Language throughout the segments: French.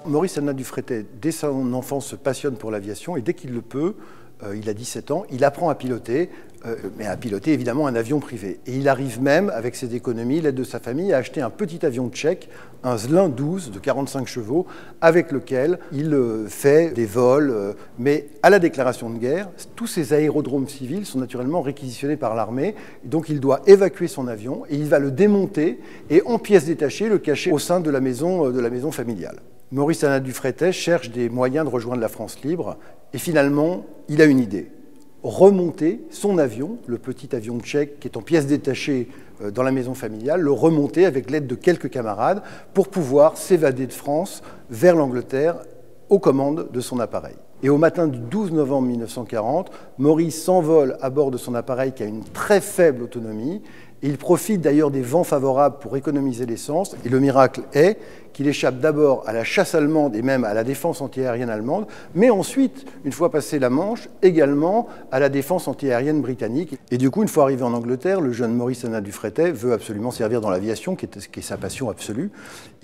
Maurice Anna Dufrètet, dès son enfance, se passionne pour l'aviation et dès qu'il le peut, il a 17 ans, il apprend à piloter, mais à piloter évidemment un avion privé. Et il arrive même, avec ses économies, l'aide de sa famille, à acheter un petit avion tchèque, un Zlin 12 de 45 chevaux, avec lequel il fait des vols. Mais à la déclaration de guerre, tous ces aérodromes civils sont naturellement réquisitionnés par l'armée. Donc il doit évacuer son avion et il va le démonter et en pièces détachées le cacher au sein de la maison familiale. Maurice Anna Dufrètet cherche des moyens de rejoindre la France libre et finalement, il a une idée. Remonter son avion, le petit avion tchèque qui est en pièces détachées dans la maison familiale, le remonter avec l'aide de quelques camarades pour pouvoir s'évader de France vers l'Angleterre aux commandes de son appareil. Et au matin du 12 novembre 1940, Maurice s'envole à bord de son appareil qui a une très faible autonomie. Et il profite d'ailleurs des vents favorables pour économiser l'essence. Et le miracle est qu'il échappe d'abord à la chasse allemande et même à la défense antiaérienne allemande, mais ensuite, une fois passé la Manche, également à la défense antiaérienne britannique. Et du coup, une fois arrivé en Angleterre, le jeune Maurice Anna Dufrètet veut absolument servir dans l'aviation, qui est sa passion absolue.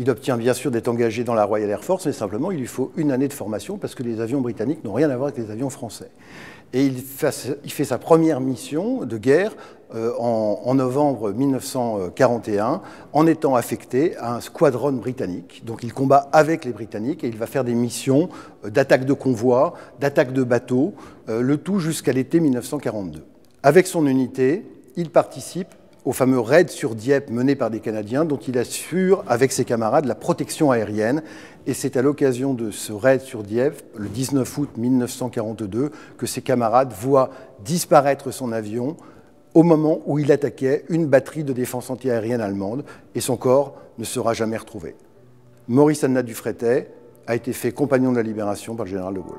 Il obtient bien sûr d'être engagé dans la Royal Air Force, mais simplement, il lui faut une année de formation parce que les avions britanniques n'ont rien à voir avec les avions français. Et il fait sa première mission de guerre en novembre 1941 en étant affecté à un squadron britannique. Donc il combat avec les Britanniques et il va faire des missions d'attaque de convois, d'attaque de bateaux, le tout jusqu'à l'été 1942. Avec son unité, il participe au fameux raid sur Dieppe mené par des Canadiens dont il assure avec ses camarades la protection aérienne. Et c'est à l'occasion de ce raid sur Dieppe, le 19 août 1942, que ses camarades voient disparaître son avion au moment où il attaquait une batterie de défense antiaérienne allemande et son corps ne sera jamais retrouvé. Maurice Anna Dufrètet a été fait compagnon de la Libération par le général de Gaulle.